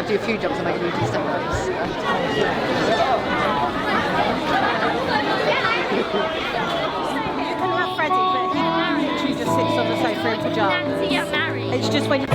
to do a few jobs and I can do step ups. You can have Freddie, but he literally just sits on the sofa in pyjamas. It's just when you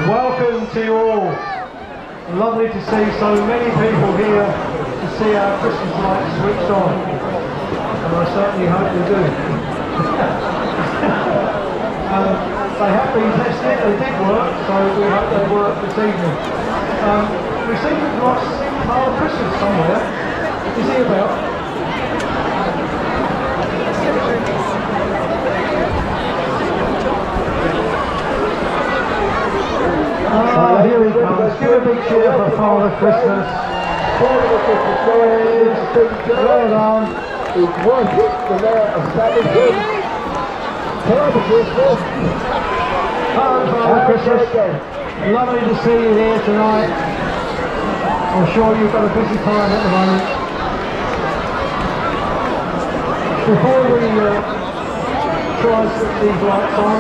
Welcome to you all. Lovely to see so many people here to see our Christmas lights switched on. And I certainly hope they do. They have been tested, they did work, so we hope they work this evening. We seem to have lost Father Christmas somewhere. Is he about? Here he comes. Give a big cheer for Father Christmas. Well done. He's worshipped the Mayor of Faversham. Father Christmas. Hello, Father Christmas. Lovely to see you here tonight. I'm sure you've got a busy time at the moment. Before we try and switch these lights on,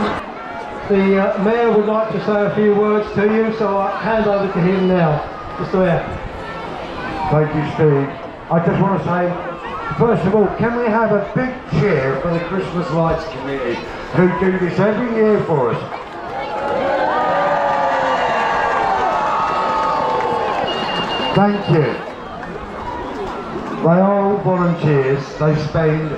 the Mayor would like to say a few words to you, so I'll hand over to him now. Mr. Mayor. Thank you, Steve. I just want to say, first of all, can we have a big cheer for the Christmas Lights Committee, who do this every year for us? Thank you. They are all volunteers. They spend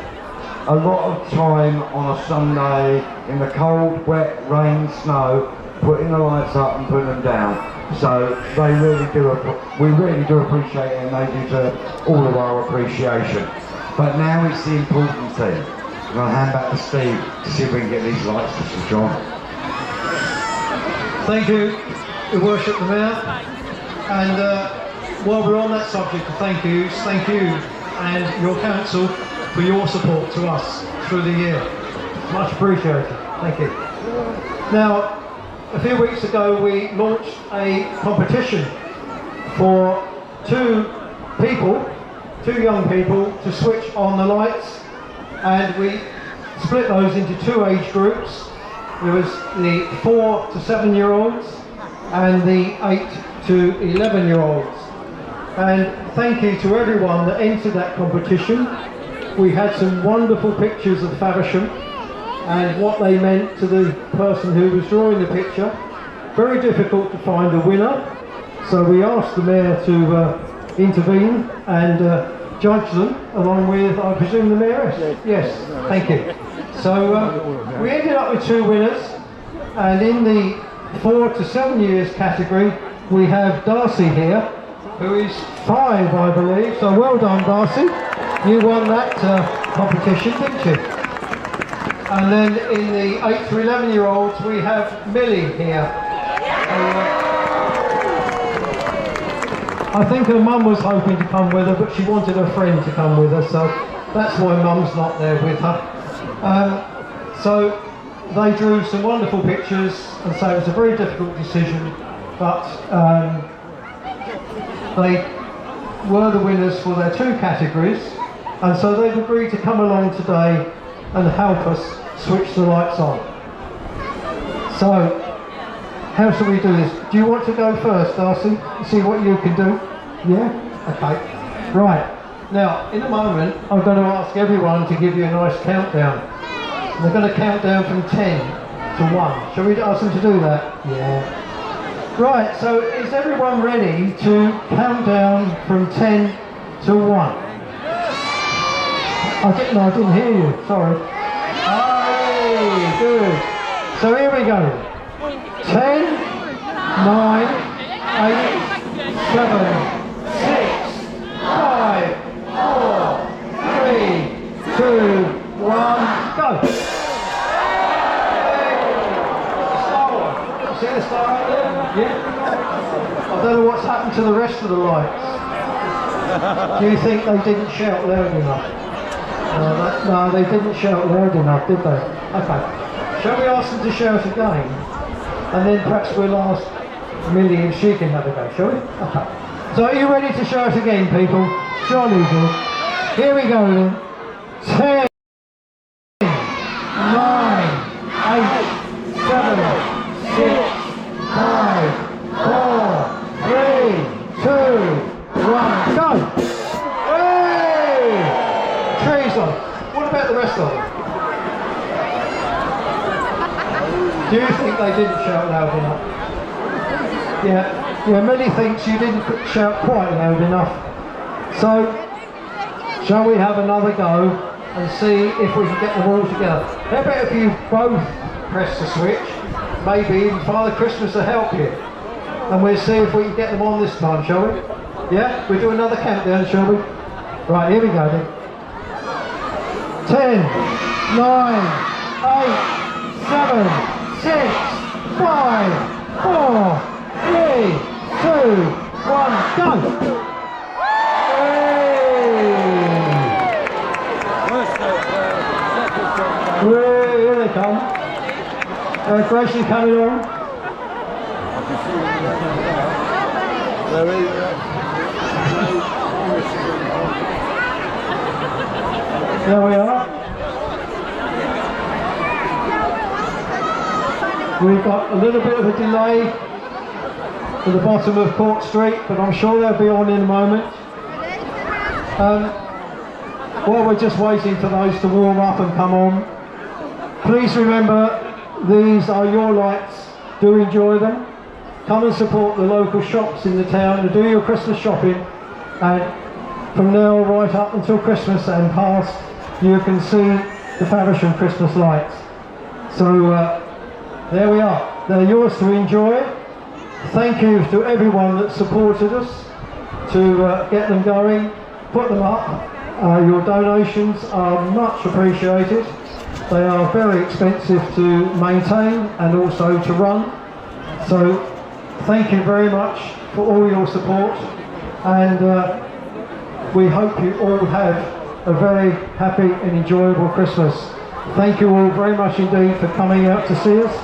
a lot of time on a Sunday in the cold, wet, rain, snow, putting the lights up and putting them down. So they really do, we really do appreciate it, and they deserve all of our appreciation. But now it's the important thing. I'm going to hand back to Steve to see if we can get these lights to switch on. Thank you, Your Worship the Mayor. And while we're on that subject of thank you and your council for your support to us through the year. Much appreciated. Thank you. Now, a few weeks ago we launched a competition for two young people to switch on the lights, and we split those into two age groups. There was the 4 to 7 year olds and the 8 to 11 year olds. And thank you to everyone that entered that competition. We had some wonderful pictures of Faversham and what they meant to the person who was drawing the picture. Very difficult to find a winner, so we asked the Mayor to intervene and judge them, along with, I presume, the Mayoress? Yes, thank you. So we ended up with two winners, and in the 4 to 7 years category we have Darcy here, who is 5, I believe, so well done, Darcy. You won that competition, didn't you? And then in the 8 to 11 year olds we have Millie here. I think her mum was hoping to come with her, but she wanted her friend to come with her, so that's why mum's not there with her. So they drew some wonderful pictures, and so it was a very difficult decision, but they were the winners for their two categories, and so they've agreed to come along today and help us switch the lights on. So, how shall we do this? Do you want to go first, Darcy? See what you can do? Yeah? Okay. Right. Now, in a moment, I'm going to ask everyone to give you a nice countdown. And they're going to count down from 10 to 1. Shall we ask them to do that? Yeah. Right, so is everyone ready to count down from 10 to 1? I didn't hear you, sorry. Hey, good. So here we go. 10, 9, 8, 7, 6, 5, 4, 3, 2, 1, go. See the star right there? Yeah. I don't know what's happened to the rest of the lights. Do you think they didn't shout loud enough? No, they didn't shout loud enough, did they? Okay. Shall we ask them to shout again? And then perhaps we'll ask Millie if she can have a go, shall we? Okay. So are you ready to shout again, people? Surely do. Here we go then. 10, 9, 8, 7, 6, 5, 4, 3, 2, 1, go! Hey! Trees on. What about the rest of them? Do you think they didn't shout loud enough? Yeah, Millie thinks you didn't shout quite loud enough. So, shall we have another go and see if we can get them all together? How about if you both press the switch? Maybe even Father Christmas will help you. And we'll see if we can get them on this time, shall we? Yeah? We'll do another countdown, shall we? Right, here we go then. 10, 9, 8, 7, 6, 5, 4, 3, 2, 1, go! Here they come. Gracie coming on. There we are. We've got a little bit of a delay to the bottom of Court Street, but I'm sure they'll be on in a moment. While we're just waiting for those to warm up and come on, please remember these are your lights. Do enjoy them. Come and support the local shops in the town and do your Christmas shopping, and from now right up until Christmas and past you can see the Faversham Christmas lights. So there we are, they're yours to enjoy. Thank you to everyone that supported us to get them going, put them up. Your donations are much appreciated. They are very expensive to maintain and also to run. So thank you very much for all your support, and we hope you all have a very happy and enjoyable Christmas. Thank you all very much indeed for coming out to see us.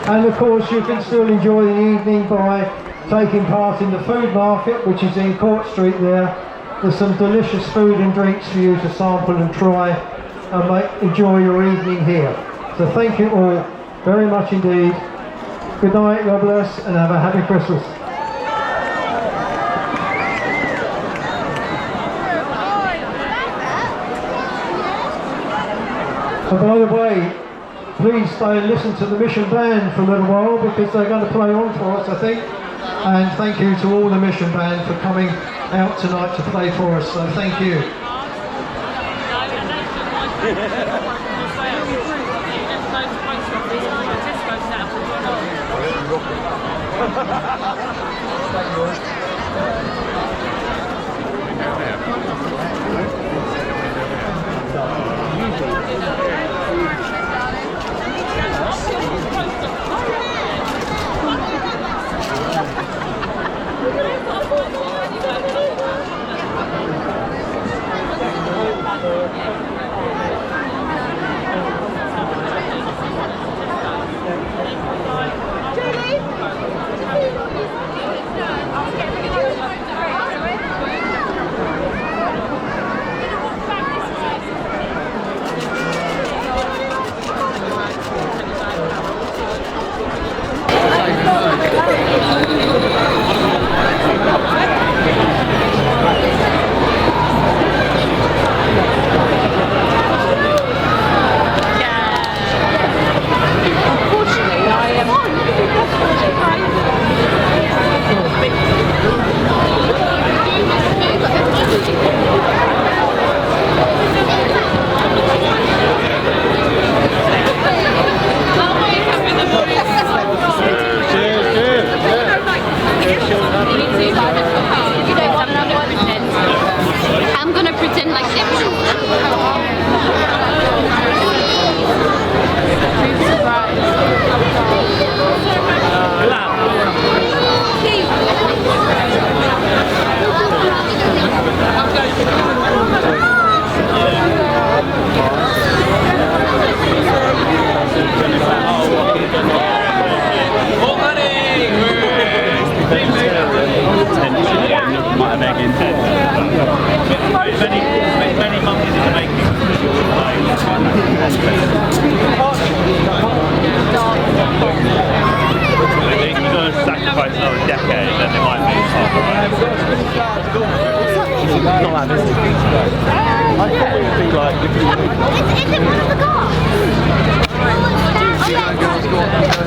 And of course you can still enjoy the evening by taking part in the food market, which is in Court Street there. There's some delicious food and drinks for you to sample and try and enjoy your evening here. So thank you all very much indeed. Good night, God bless, and have a happy Christmas. And by the way, please stay and listen to the Mission Band for a little while, because they're going to play on for us, I think. And thank you to all the Mission Band for coming out tonight to play for us, so thank you. I'm gonna pretend like them. Many monkeys in the making. You've got to sacrifice another decade, then they might be half right. Not that busy. like. Is it one of the cars? Oh, it's that. Oh, yeah.